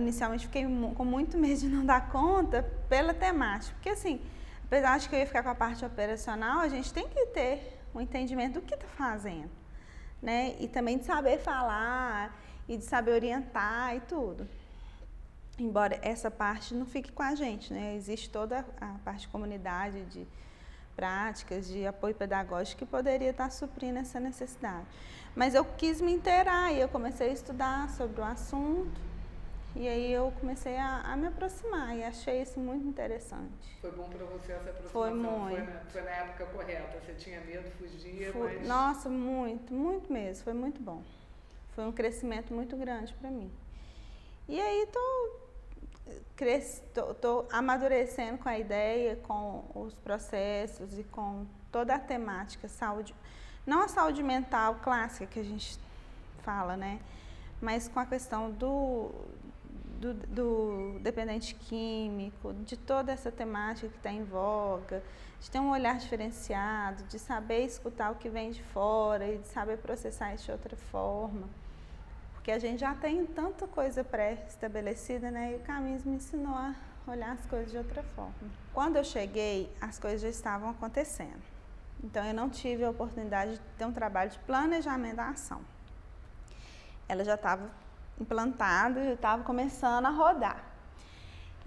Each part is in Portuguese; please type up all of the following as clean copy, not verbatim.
inicialmente fiquei com muito medo de não dar conta pela temática, porque assim, apesar de que eu ia ficar com a parte operacional, a gente tem que ter um entendimento do que está fazendo, né? E também de saber falar e de saber orientar e tudo. Embora essa parte não fique com a gente, né? Existe toda a parte de comunidade, de práticas, de apoio pedagógico que poderia estar suprindo essa necessidade. Mas eu quis me inteirar e eu comecei a estudar sobre o assunto e aí eu comecei a me aproximar e achei isso muito interessante. Foi bom para você essa aproximação? Foi muito. Foi na época correta, você tinha medo, fugia, mas... Nossa, muito, muito mesmo, foi muito bom. Foi um crescimento muito grande para mim. E aí estou amadurecendo com a ideia, com os processos e com toda a temática, saúde, não a saúde mental clássica que a gente fala, né? Mas com a questão do dependente químico, de toda essa temática que está em voga, de ter um olhar diferenciado, de saber escutar o que vem de fora e de saber processar isso de outra forma. Porque a gente já tem tanta coisa pré-estabelecida, né? E o Caminhos me ensinou a olhar as coisas de outra forma. Quando eu cheguei, as coisas já estavam acontecendo. Então, eu não tive a oportunidade de ter um trabalho de planejamento da ação. Ela já estava implantada, já estava começando a rodar.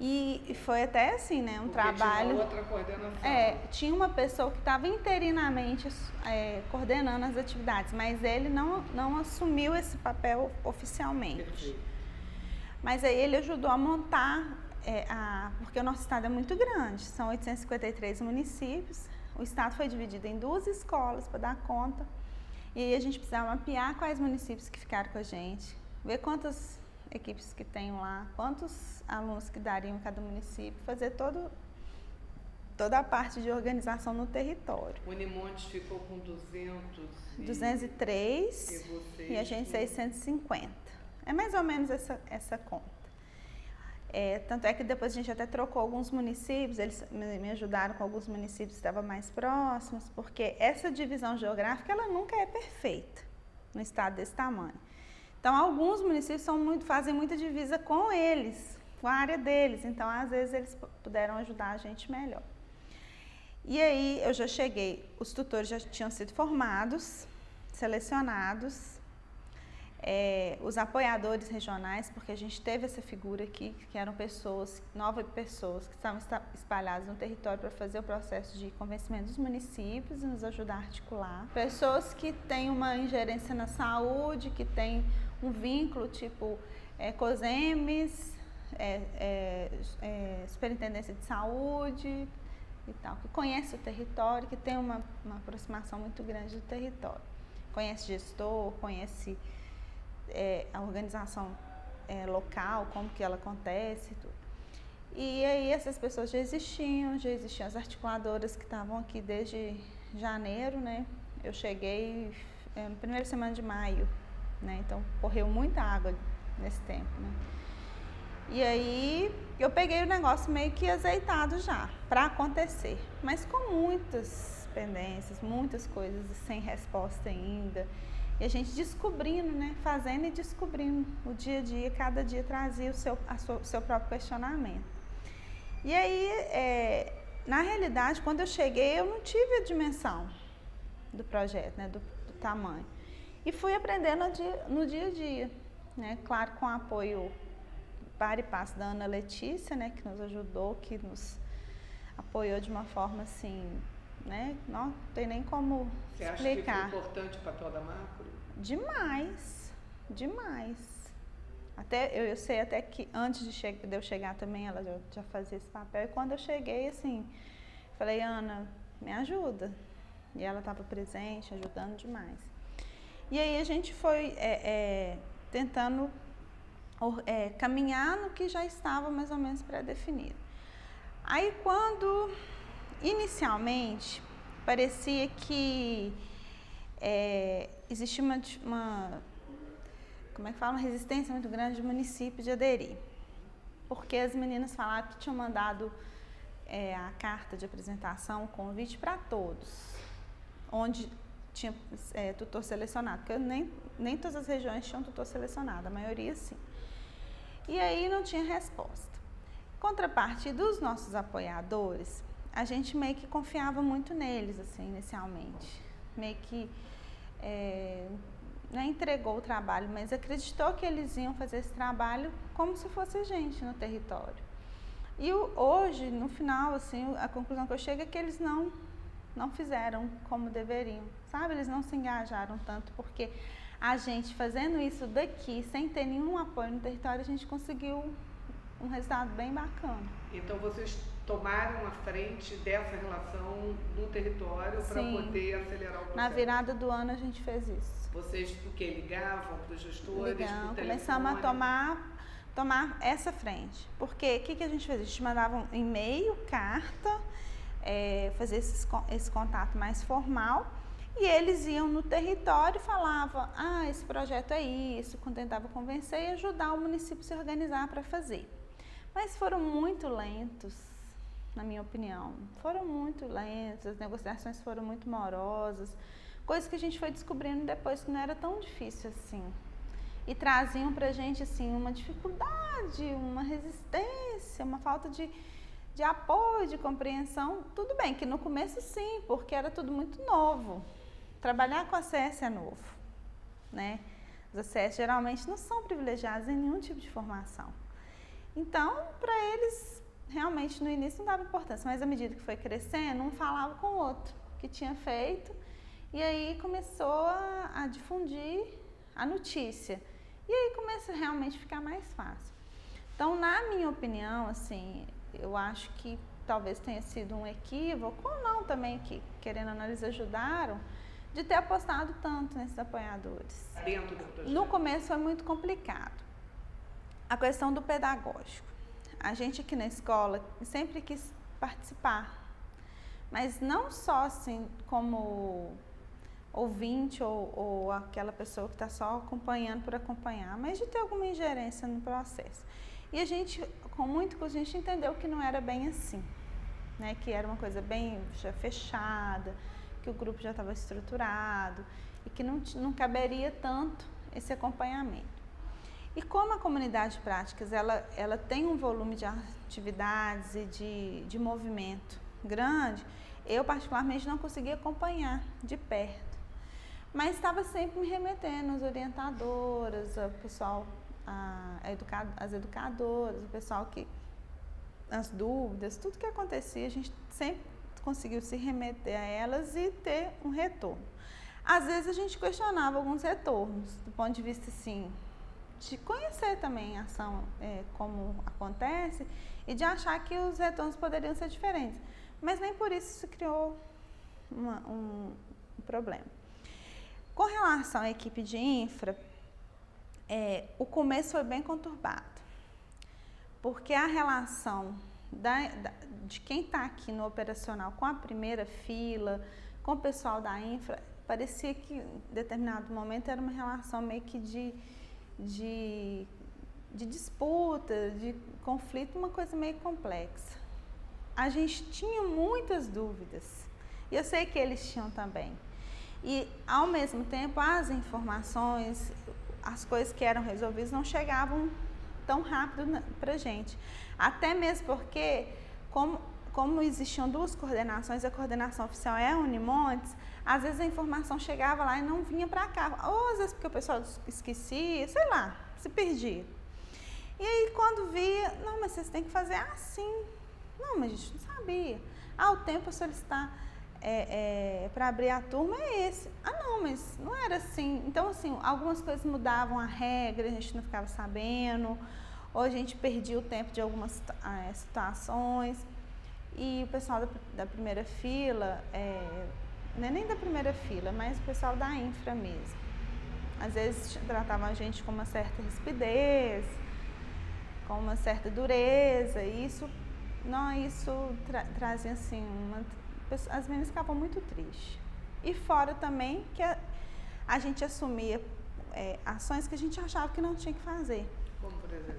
E foi até assim, né? Um trabalho... Tinha outra coordenação. Tinha uma pessoa que estava interinamente coordenando as atividades, mas ele não assumiu esse papel oficialmente. Perfeito. Mas aí ele ajudou a montar, porque o nosso estado é muito grande, são 853 municípios, o estado foi dividido em 2 escolas para dar conta, e aí a gente precisava mapear quais municípios que ficaram com a gente, ver quantas equipes que tem lá, quantos alunos que dariam em cada município, fazer toda a parte de organização no território. O Unimontes ficou com 203 e a gente 650. É mais ou menos essa conta. Tanto é que depois a gente até trocou alguns municípios, eles me ajudaram com alguns municípios que estavam mais próximos, porque essa divisão geográfica ela nunca é perfeita no estado desse tamanho. Então, alguns municípios fazem muita divisa com eles, com a área deles. Então, às vezes, eles puderam ajudar a gente melhor. E aí, eu já cheguei, os tutores já tinham sido formados, selecionados, os apoiadores regionais, porque a gente teve essa figura aqui, que eram 9 pessoas que estavam espalhadas no território para fazer o processo de convencimento dos municípios e nos ajudar a articular. Pessoas que têm uma ingerência na saúde, que têm um vínculo tipo COSEMES, Superintendência de Saúde e tal, que conhece o território, que tem uma aproximação muito grande do território. Conhece gestor, conhece a organização local, como que ela acontece e tudo. E aí essas pessoas já existiam as articuladoras que estavam aqui desde janeiro, né? Eu cheguei na primeira semana de maio, né? Então correu muita água nesse tempo, né? E aí eu peguei o negócio meio que azeitado já, para acontecer, mas com muitas pendências, muitas coisas sem resposta ainda. E a gente descobrindo, né? Fazendo e descobrindo o dia a dia, cada dia trazia o seu próprio questionamento. E aí, na realidade, quando eu cheguei, eu não tive a dimensão do projeto, né? Do tamanho. E fui aprendendo no dia a dia, né? Claro, com o apoio para e passo da Ana Letícia, né? Que nos ajudou, que nos apoiou de uma forma assim, né? Não tem nem como explicar. Você acha que foi importante para toda a macro? Demais, demais. Até, eu sei até que antes de eu chegar também, ela já fazia esse papel. E quando eu cheguei, assim, falei, Ana, me ajuda. E ela estava presente, ajudando demais. E aí a gente foi tentando caminhar no que já estava mais ou menos pré-definido. Aí quando, inicialmente, parecia que existia como é que fala, uma resistência muito grande do município de aderir. Porque as meninas falaram que tinham mandado a carta de apresentação, o convite para todos, onde tinha tutor selecionado, porque nem todas as regiões tinham tutor selecionado, a maioria sim. E aí não tinha resposta. Contraparte dos nossos apoiadores, a gente meio que confiava muito neles, assim, inicialmente. Meio que não entregou o trabalho, mas acreditou que eles iam fazer esse trabalho como se fosse a gente no território. E hoje, no final, assim, a conclusão que eu chego é que eles não fizeram como deveriam, sabe? Eles não se engajaram tanto, porque a gente fazendo isso daqui, sem ter nenhum apoio no território, a gente conseguiu um resultado bem bacana. Então vocês tomaram a frente dessa relação no território para poder acelerar o processo? Na virada do ano a gente fez isso. Vocês o quê? Ligavam para os gestores? Ligamos, começamos a tomar essa frente. Porque o que a gente fez? A gente mandava um e-mail, carta, fazer esse contato mais formal, e eles iam no território e falavam, esse projeto é isso, tentava convencer e ajudar o município a se organizar para fazer. Mas foram muito lentos, na minha opinião. Foram muito lentos, as negociações foram muito morosas, coisas que a gente foi descobrindo depois que não era tão difícil assim. E traziam pra gente assim uma dificuldade, uma resistência, uma falta de apoio, de compreensão. Tudo bem que no começo sim, porque era tudo muito novo. Trabalhar com ACS é novo, né? Os ACS geralmente não são privilegiados em nenhum tipo de formação. Então, para eles, realmente no início não dava importância, mas à medida que foi crescendo, um falava com o outro que tinha feito, e aí começou a difundir a notícia. E aí começa realmente a ficar mais fácil. Então, na minha opinião, assim, eu acho que talvez tenha sido um equívoco, ou não também, que querendo ou não eles ajudaram, de ter apostado tanto nesses apoiadores. Dentro do projeto. No começo foi muito complicado. A questão do pedagógico. A gente aqui na escola sempre quis participar, mas não só assim como ouvinte ou aquela pessoa que está só acompanhando por acompanhar, mas de ter alguma ingerência no processo. E a gente, com muito custo, a gente entendeu que não era bem assim, né? Que era uma coisa bem já fechada, que o grupo já estava estruturado e que não caberia tanto esse acompanhamento. E como a comunidade de práticas ela tem um volume de atividades e de movimento grande, eu particularmente não conseguia acompanhar de perto. Mas estava sempre me remetendo às orientadoras, o pessoal, as educadoras, o pessoal que, as dúvidas, tudo que acontecia, a gente sempre conseguiu se remeter a elas e ter um retorno. Às vezes a gente questionava alguns retornos, do ponto de vista assim, de conhecer também a ação, como acontece, e de achar que os retornos poderiam ser diferentes. Mas nem por isso se criou um problema. Com relação à equipe de infra, o começo foi bem conturbado, porque a relação de quem está aqui no operacional com a primeira fila, com o pessoal da infra, parecia que em determinado momento era uma relação meio que de disputa, de conflito, uma coisa meio complexa. A gente tinha muitas dúvidas, e eu sei que eles tinham também. E, ao mesmo tempo, as informações, as coisas que eram resolvidas não chegavam tão rápido para a gente. Até mesmo porque, como existiam duas coordenações, a coordenação oficial é a Unimontes, às vezes a informação chegava lá e não vinha para cá. Ou às vezes porque o pessoal esquecia, sei lá, se perdia. E aí quando via, não, mas vocês têm que fazer assim. Não, mas a gente não sabia. O tempo a solicitar para abrir a turma é esse. Não, mas não era assim. Então, assim, algumas coisas mudavam a regra, a gente não ficava sabendo, ou a gente perdia o tempo de algumas situações. E o pessoal da primeira fila, não é nem da primeira fila, mas o pessoal da infra mesmo. Às vezes tratavam a gente com uma certa rispidez, com uma certa dureza, e isso trazia assim, as meninas ficavam muito tristes. E fora também que a gente assumia ações que a gente achava que não tinha que fazer. Como por exemplo?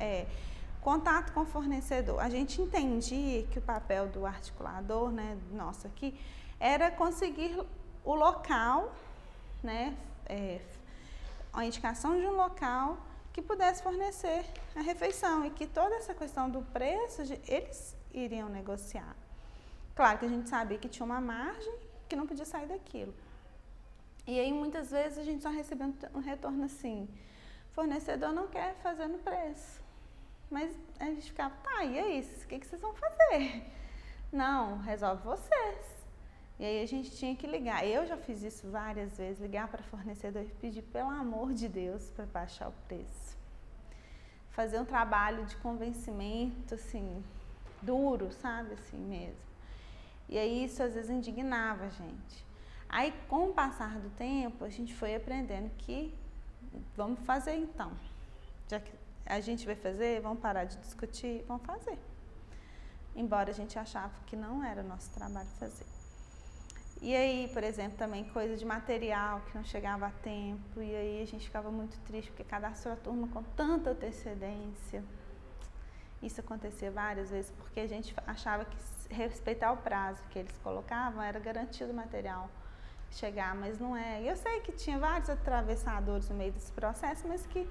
Contato com o fornecedor. A gente entendia que o papel do articulador, né, nosso aqui, era conseguir o local, né, a indicação de um local que que pudesse fornecer a refeição e que toda essa questão do preço, eles iriam negociar. Claro que a gente sabia que tinha uma margem que não podia sair daquilo. E aí muitas vezes a gente só recebeu um retorno assim, fornecedor não quer fazer no preço. Mas a gente ficava, tá, e é isso, o que vocês vão fazer? Não, resolve vocês. E aí a gente tinha que ligar. Eu já fiz isso várias vezes, ligar para fornecedor e pedir, pelo amor de Deus, para baixar o preço. Fazer um trabalho de convencimento, assim, duro, sabe, assim mesmo. E aí isso às vezes indignava a gente. Aí com o passar do tempo, a gente foi aprendendo que vamos fazer então. Já que a gente vai fazer, vamos parar de discutir, vamos fazer. Embora a gente achava que não era nosso trabalho fazer. E aí, por exemplo, também coisa de material que não chegava a tempo, e aí a gente ficava muito triste, porque cadastrou a turma com tanta antecedência. Isso acontecia várias vezes, porque a gente achava que respeitar o prazo que eles colocavam era garantido o material chegar, mas não é. Eu sei que tinha vários atravessadores no meio desse processo, mas que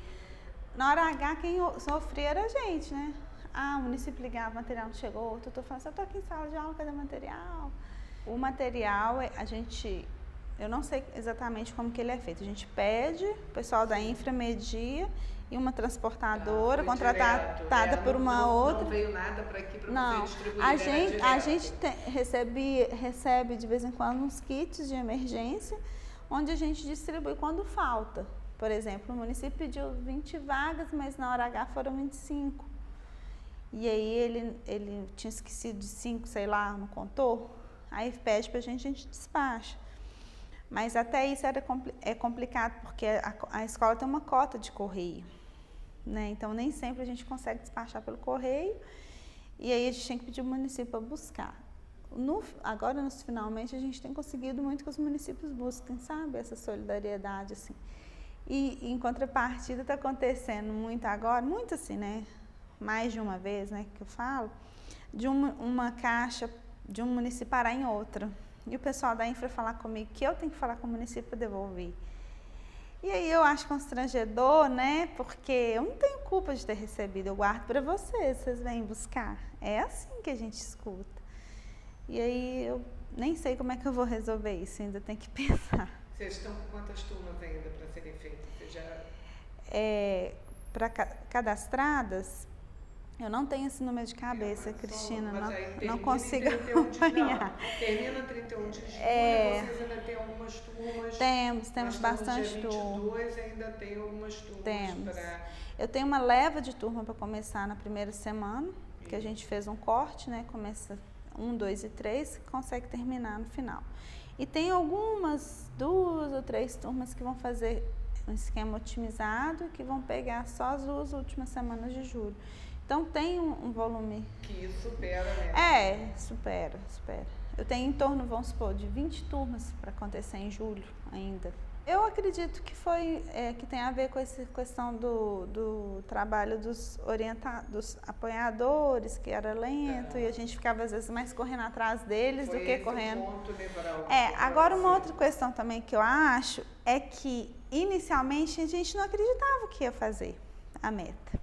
na hora H quem sofria era a gente, né? Ah, o município ligava, o material não chegou, o tutor falava assim, eu tô aqui em sala de aula, cadê o material? O material, eu não sei exatamente como que ele é feito. A gente pede, o pessoal da infra media e uma transportadora contratada por uma outra. Não veio nada para aqui para você distribuir. A gente recebe de vez em quando uns kits de emergência, onde a gente distribui quando falta. Por exemplo, o município pediu 20 vagas, mas na hora H foram 25. E aí ele tinha esquecido de 5, sei lá, não contou. Aí pede pra gente despacha. Mas até isso é complicado, porque a escola tem uma cota de correio, né? Então nem sempre a gente consegue despachar pelo correio, e aí a gente tem que pedir o município para buscar. Agora, finalmente, a gente tem conseguido muito que os municípios busquem, sabe? Essa solidariedade, assim. E em contrapartida está acontecendo muito agora, muito assim, né? Mais de uma vez, né, que eu falo, de uma caixa de um município parar em outra. E o pessoal da infra falar comigo que eu tenho que falar com o município para devolver. E aí eu acho constrangedor, né? Porque eu não tenho culpa de ter recebido, eu guardo para vocês vêm buscar. É assim que a gente escuta. E aí eu nem sei como é que eu vou resolver isso, ainda tem que pensar. Vocês estão com quantas turmas ainda para serem feitas? Para cadastradas, eu não tenho esse número de cabeça, Cristina, não consigo acompanhar. Termina 31 de julho, vocês ainda têm algumas turmas. Temos bastante turmas. Dia 22 ainda tem algumas turmas. Temos. Eu tenho uma leva de turma para começar na primeira semana, que a gente fez um corte, né? Começa 1, 2 e 3, consegue terminar no final. E tem algumas 2 ou 3 turmas que vão fazer um esquema otimizado, que vão pegar só as 2 últimas semanas de julho. Então tem um volume... Que supera, né? Supera. Eu tenho em torno, vamos supor, de 20 turmas para acontecer em julho ainda. Eu acredito que que tem a ver com essa questão do trabalho dos apoiadores, que era lento, e a gente ficava às vezes mais correndo atrás deles do que correndo. Agora uma outra questão também que eu acho é que inicialmente a gente não acreditava que ia fazer a meta.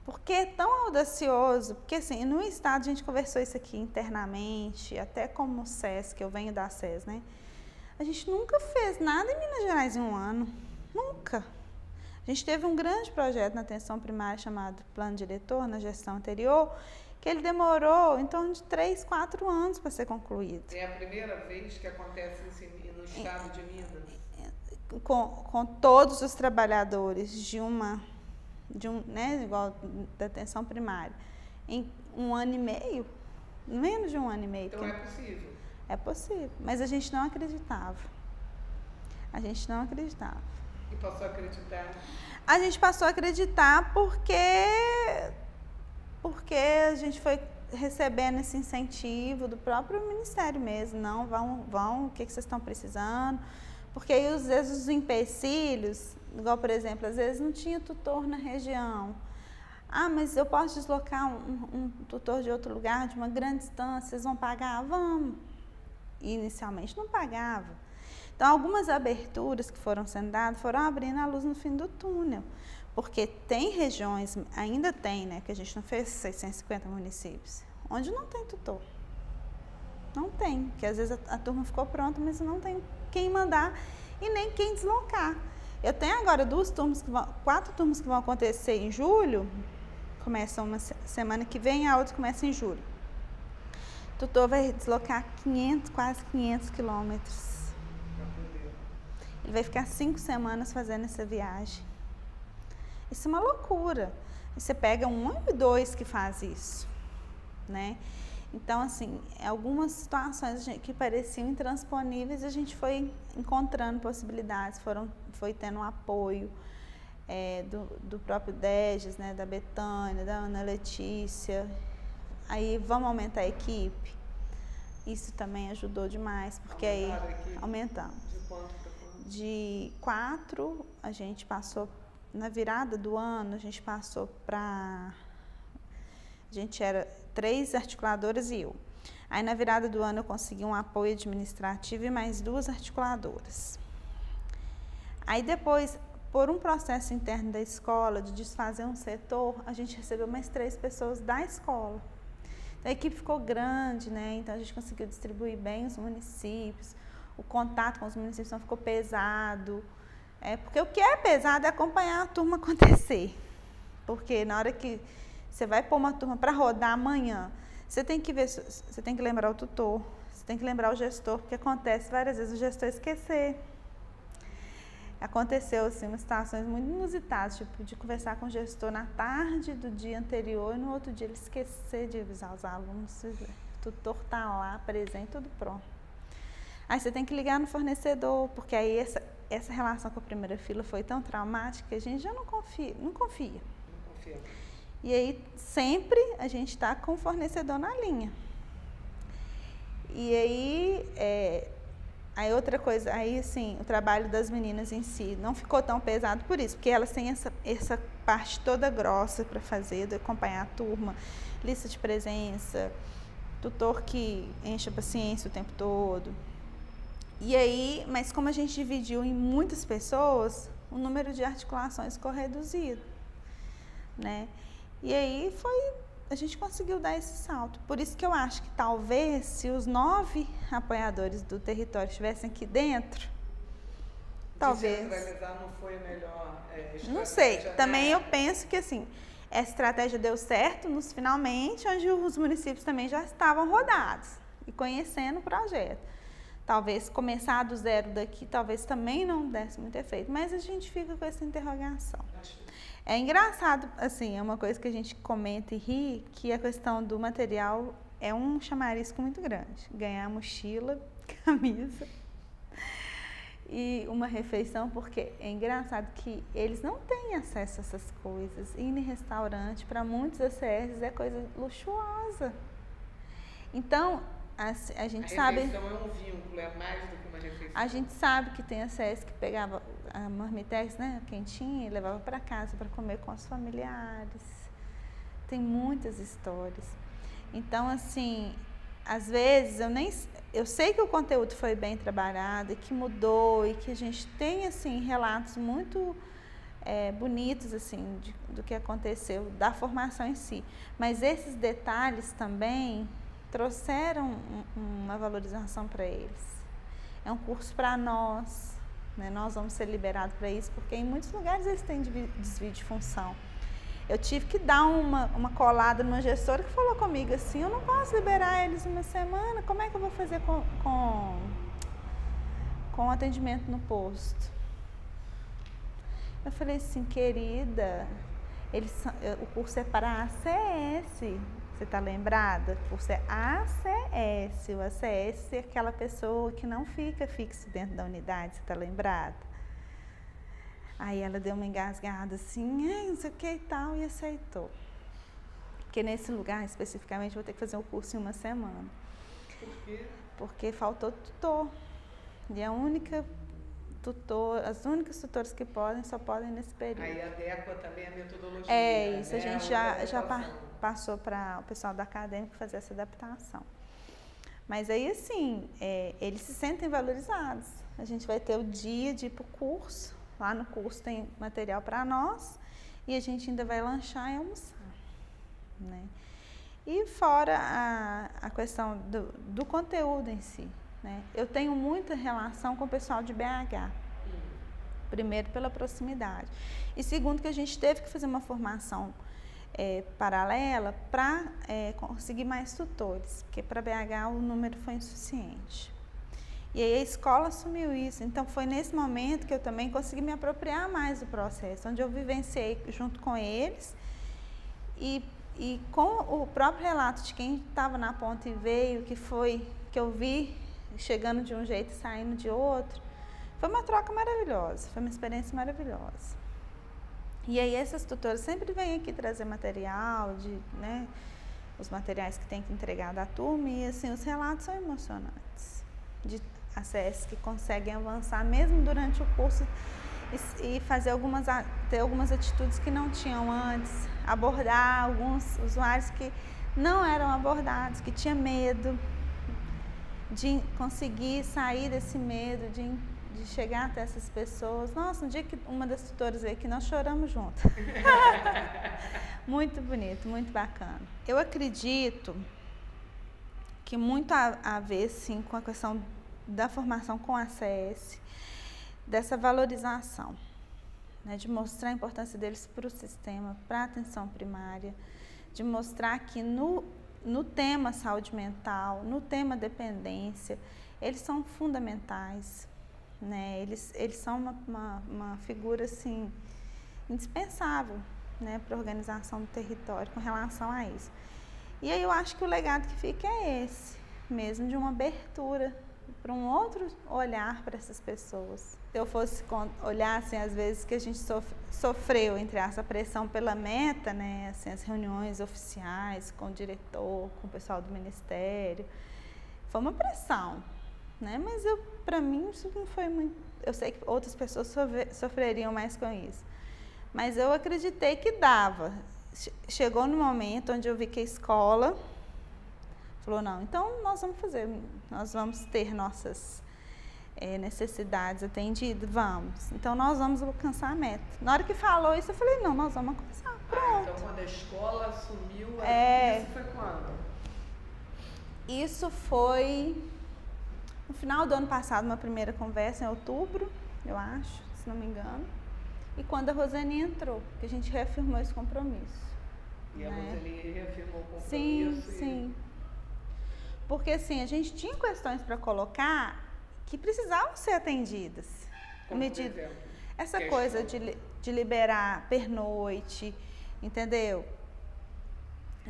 Porque é tão audacioso, porque assim, no estado a gente conversou isso aqui internamente, até como o SES, que eu venho da SES, né? A gente nunca fez nada em Minas Gerais em um ano, nunca. A gente teve um grande projeto na atenção primária chamado Plano Diretor, na gestão anterior, que ele demorou em torno de 3, 4 anos para ser concluído. É a primeira vez que acontece isso no estado de Minas? Com todos os trabalhadores né, igual da atenção primária, em 1 ano e meio, menos de 1 ano e meio. Então é possível? É possível, mas a gente não acreditava. E passou a acreditar? A gente passou a acreditar porque a gente foi recebendo esse incentivo do próprio Ministério mesmo. Não, vão, o que vocês estão precisando? Porque aí, às vezes, os empecilhos, igual, por exemplo, às vezes não tinha tutor na região. Ah, mas eu posso deslocar um tutor de outro lugar, de uma grande distância, vocês vão pagar? Vamos. E inicialmente não pagava. Então, algumas aberturas que foram sendo dadas foram abrindo a luz no fim do túnel. Porque tem regiões, ainda tem, né, que a gente não fez 650 municípios, onde não tem tutor. Não tem, que às vezes a turma ficou pronta, mas não tem quem mandar e nem quem deslocar. Eu tenho agora 4 turmas que vão acontecer em julho, começa uma semana que vem, a outra começa em julho. O tutor vai deslocar quase 500 quilômetros. Ele vai ficar 5 semanas fazendo essa viagem. Isso é uma loucura. Você pega 1 e 2 que faz isso, né? Então, assim, algumas situações que pareciam intransponíveis, a gente foi encontrando possibilidades, foi tendo um apoio do próprio Deges, né, da Betânia, da Ana Letícia. Aí, vamos aumentar a equipe. Isso também ajudou demais, porque aí aumentamos. De quanto para quanto? De 4, a gente passou, na virada do ano, a gente passou para... A gente era 3 articuladoras e eu. Aí, na virada do ano, eu consegui um apoio administrativo e mais 2 articuladoras. Aí, depois, por um processo interno da escola, de desfazer um setor, a gente recebeu mais 3 pessoas da escola. Então, a equipe ficou grande, né? Então, a gente conseguiu distribuir bem os municípios. O contato com os municípios não ficou pesado. Porque o que é pesado é acompanhar a turma acontecer. Porque na hora que você vai pôr uma turma para rodar amanhã, você tem que ver, você tem que lembrar o tutor, você tem que lembrar o gestor, porque acontece várias vezes o gestor esquecer. Aconteceu assim, umas situações muito inusitadas, tipo de conversar com o gestor na tarde do dia anterior e no outro dia ele esquecer de avisar os alunos. O tutor está lá, presente, tudo pronto. Aí você tem que ligar no fornecedor, porque aí essa relação com a primeira fila foi tão traumática que a gente já não confia. E aí, sempre a gente está com o fornecedor na linha. E aí, outra coisa, aí, assim, o trabalho das meninas em si não ficou tão pesado por isso, porque elas têm essa parte toda grossa para fazer, de acompanhar a turma, lista de presença, tutor que enche a paciência o tempo todo. E aí, mas como a gente dividiu em muitas pessoas, o número de articulações ficou reduzido, né? E aí a gente conseguiu dar esse salto. Por isso que eu acho que talvez se os 9 apoiadores do território estivessem aqui dentro, talvez... Descentralizar não foi a melhor estratégia? Não sei. Também eu penso que assim, essa estratégia deu certo finalmente, onde os municípios também já estavam rodados e conhecendo o projeto. Talvez começar do zero daqui, talvez também não desse muito efeito, mas a gente fica com essa interrogação. É engraçado, assim, é uma coisa que a gente comenta e ri, que a questão do material é um chamarisco muito grande. Ganhar mochila, camisa e uma refeição, porque é engraçado que eles não têm acesso a essas coisas. Ir em restaurante, para muitos ACS, é coisa luxuosa. Então, a gente sabe... A refeição é um vínculo, é mais do que uma refeição. A gente sabe que tem ACS que pegava a marmitex, né, quentinha, e levava para casa para comer com os familiares. Tem muitas histórias. Então, assim, às vezes eu sei que o conteúdo foi bem trabalhado e que mudou e que a gente tem assim relatos muito bonitos assim do que aconteceu, da formação em si. Mas esses detalhes também trouxeram uma valorização para eles. É um curso para nós, né? Nós vamos ser liberados para isso, porque em muitos lugares eles têm desvio de função. Eu tive que dar uma colada numa gestora que falou comigo assim, eu não posso liberar eles uma semana, como é que eu vou fazer com atendimento no posto? Eu falei assim, querida, o curso é para ACS, você está lembrada? O curso é ACS, o ACS é aquela pessoa que não fica fixo dentro da unidade, você está lembrada? Aí ela deu uma engasgada assim, não sei o que e tal, e aceitou. Porque nesse lugar, especificamente, eu vou ter que fazer um curso em uma semana. Por quê? Porque faltou tutor. E as únicas tutoras que podem, só podem nesse período. Aí adequa também a metodologia. É isso, né? A gente já passou para o pessoal da acadêmica fazer essa adaptação. Mas aí, assim, eles se sentem valorizados. A gente vai ter o dia de ir para o curso. Lá no curso tem material para nós e a gente ainda vai lanchar e almoçar, né? E fora a questão do conteúdo em si, né? Eu tenho muita relação com o pessoal de BH. Primeiro, pela proximidade. E segundo, que a gente teve que fazer uma formação paralela para conseguir mais tutores, porque para BH o número foi insuficiente. E aí a escola assumiu isso. Então foi nesse momento que eu também consegui me apropriar mais do processo, onde eu vivenciei junto com eles e com o próprio relato de quem estava na ponta e veio, que eu vi chegando de um jeito e saindo de outro. Foi uma troca maravilhosa, foi uma experiência maravilhosa. E aí essas tutoras sempre vêm aqui trazer material, né, os materiais que tem que entregar da turma, e assim, os relatos são emocionantes. De ACS que conseguem avançar mesmo durante o curso e ter algumas atitudes que não tinham antes, abordar alguns usuários que não eram abordados, que tinham medo, de conseguir sair desse medo, de chegar até essas pessoas. Nossa, um dia que uma das tutoras veio aqui, nós choramos junto. Muito bonito, muito bacana. Eu acredito que muito a ver, sim, com a questão da formação com a ACS, dessa valorização, né, de mostrar a importância deles para o sistema, para a atenção primária, de mostrar que no tema saúde mental, no tema dependência, eles são fundamentais, né? Eles são uma figura assim, indispensável, né, para a organização do território com relação a isso. E aí eu acho que o legado que fica é esse, mesmo de uma abertura para um outro olhar para essas pessoas. Se eu fosse olhar, assim, às vezes que a gente sofreu, entre essa pressão pela meta, né, assim, as reuniões oficiais com o diretor, com o pessoal do ministério, foi uma pressão, né, mas para mim isso não foi muito, eu sei que outras pessoas sofreriam mais com isso, mas eu acreditei que dava. Chegou no momento onde eu vi que a escola falou, não, então nós vamos ter nossas necessidades atendidas, vamos. Então nós vamos alcançar a meta. Na hora que falou isso, eu falei, não, nós vamos alcançar, pronto. Então quando a escola assumiu, isso foi quando? Isso foi no final do ano passado, uma primeira conversa, em outubro, eu acho, se não me engano. E quando a Rosane entrou, que a gente reafirmou esse compromisso. E a Rosane reafirmou o compromisso? Sim, sim. Porque assim, a gente tinha questões para colocar que precisavam ser atendidas. Como por exemplo? Essa coisa de liberar pernoite, entendeu?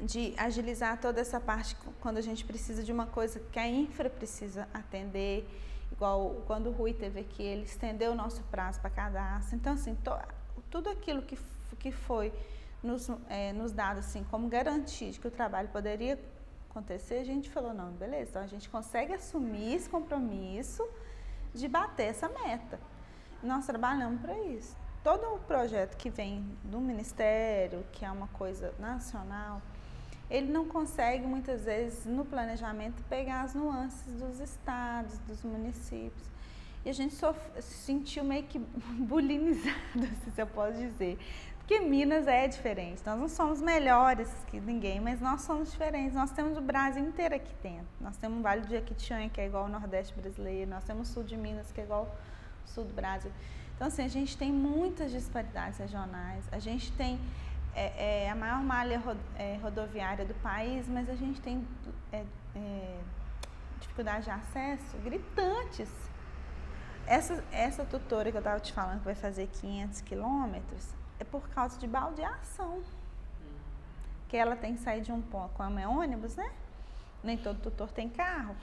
De agilizar toda essa parte quando a gente precisa de uma coisa que a infra precisa atender. Igual quando o Rui teve aqui, ele estendeu o nosso prazo para cadastro. Então, assim, tudo aquilo que foi nos dado assim, como garantia de que o trabalho poderia acontecer, a gente falou, não, beleza, então a gente consegue assumir esse compromisso de bater essa meta. Nós trabalhamos para isso. Todo o projeto que vem do Ministério, que é uma coisa nacional, ele não consegue, muitas vezes, no planejamento, pegar as nuances dos estados, dos municípios. E a gente se sentiu meio que bulinizado, se eu posso dizer. Porque Minas é diferente. Nós não somos melhores que ninguém, mas nós somos diferentes. Nós temos o Brasil inteiro aqui dentro. Nós temos o Vale do Jequitinhonha, que é igual ao Nordeste brasileiro. Nós temos o Sul de Minas, que é igual ao Sul do Brasil. Então, assim, a gente tem muitas disparidades regionais. A gente tem a maior malha rodoviária do país, mas a gente tem dificuldade de acesso gritantes. Essa tutora que eu estava te falando, que vai fazer 500 quilômetros, é por causa de baldeação. Que ela tem que sair de um ponto, como é ônibus, né? Nem todo tutor tem carro.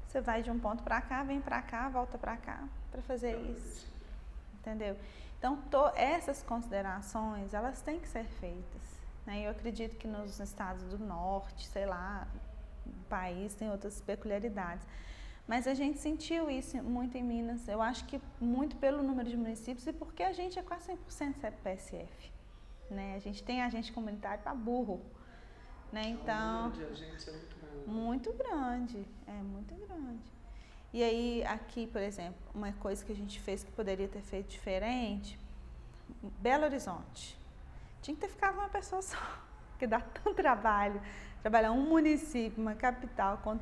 Você vai de um ponto para cá, vem para cá, volta para cá, para fazer isso. Entendeu? Então, essas considerações, elas têm que ser feitas, né? Eu acredito que nos estados do norte, sei lá, o país tem outras peculiaridades. Mas a gente sentiu isso muito em Minas, eu acho que muito pelo número de municípios e porque a gente é quase 100% CPSF, né? A gente tem agente comunitário para burro, né? Então, o número de agentes é muito grande. Muito grande, muito grande. E aí, aqui, por exemplo, uma coisa que a gente fez que poderia ter feito diferente, Belo Horizonte. tinha que ter ficado uma pessoa só, porque dá tanto trabalho. Trabalhar um município, uma capital, com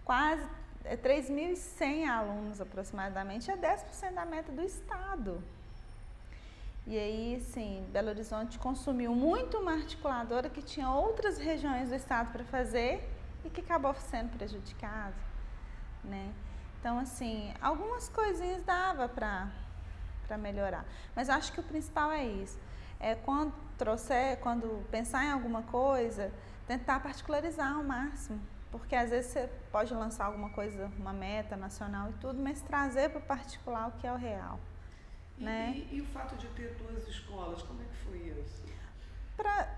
quase 3.100 alunos aproximadamente, é 10% da meta do estado. E aí, sim, Belo Horizonte consumiu muito uma articuladora que tinha outras regiões do estado para fazer e que acabou sendo prejudicado, né? Então, assim, algumas coisinhas dava para melhorar. Mas acho que o principal é isso. Quando pensar em alguma coisa, tentar particularizar ao máximo. Porque às vezes você pode lançar alguma coisa, uma meta nacional e tudo, mas trazer para o particular o que é o real. Né? E o fato de ter 2 escolas, como é que foi isso?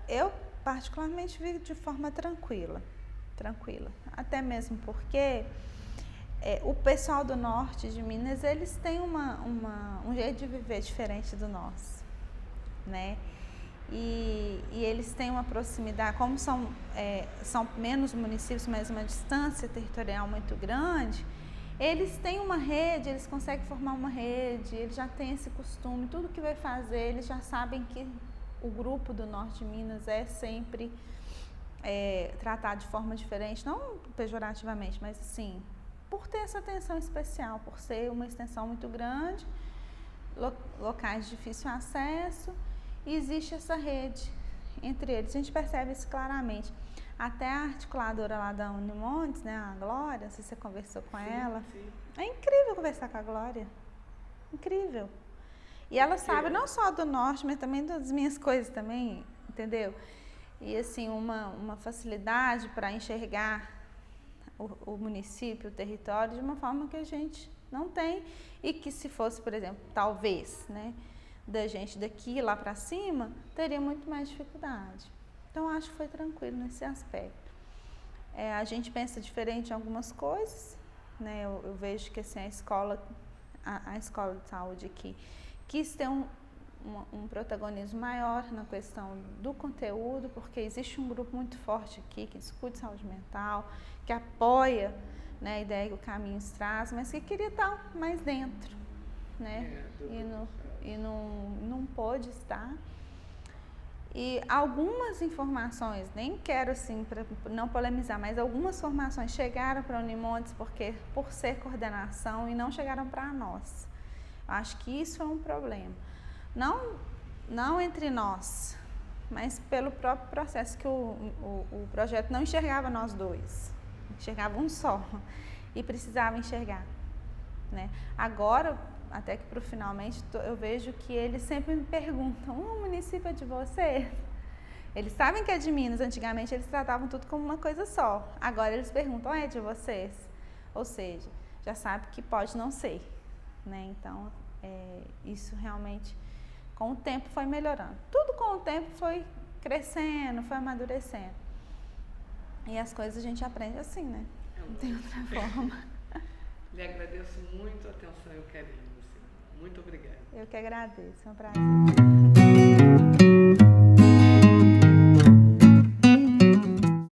Eu particularmente vi de forma tranquila. Até mesmo porque o pessoal do norte de Minas, eles têm um jeito de viver diferente do nosso, né? E eles têm uma proximidade, como são menos municípios, mas uma distância territorial muito grande, eles têm uma rede, eles conseguem formar uma rede, eles já têm esse costume, tudo que vai fazer, eles já sabem que o grupo do norte de Minas é sempre tratado de forma diferente, não pejorativamente, mas assim, por ter essa atenção especial, por ser uma extensão muito grande, locais de difícil acesso, e existe essa rede entre eles. A gente percebe isso claramente. Até a articuladora lá da Unimontes, né, a Glória, não sei se você conversou com ela. Sim. É incrível conversar com a Glória. Incrível. E ela sabe não só do norte, mas também das minhas coisas também, entendeu? E assim, uma facilidade para enxergar o município, o território, de uma forma que a gente não tem. E que se fosse, por exemplo, talvez, né, da gente daqui lá para cima, teria muito mais dificuldade. Então, acho que foi tranquilo nesse aspecto. A gente pensa diferente em algumas coisas, né? Eu vejo que assim, a escola de saúde aqui quis ter um protagonismo maior na questão do conteúdo, porque existe um grupo muito forte aqui que discute saúde mental, que apoia, né, a ideia que o Caminhos traz, mas que queria estar mais dentro, né? E não pôde estar. E algumas informações, nem quero assim, para não polemizar, mas algumas formações chegaram para a Unimontes por ser coordenação e não chegaram para nós. Acho que isso é um problema. Não entre nós, mas pelo próprio processo que o projeto não enxergava nós dois, enxergava um só e precisava enxergar, né? Agora, até que para o finalmente, eu vejo que eles sempre me perguntam, o município é de vocês? Eles sabem que é de Minas, antigamente eles tratavam tudo como uma coisa só. Agora eles perguntam, é de vocês? Ou seja, já sabe que pode não ser, né? Então, isso realmente, com o tempo foi melhorando. Tudo com o tempo foi crescendo, foi amadurecendo. E as coisas a gente aprende assim, né? Não tem outra forma. Lhe agradeço muito a atenção e o carinho. Muito obrigada. Eu que agradeço, é um prazer.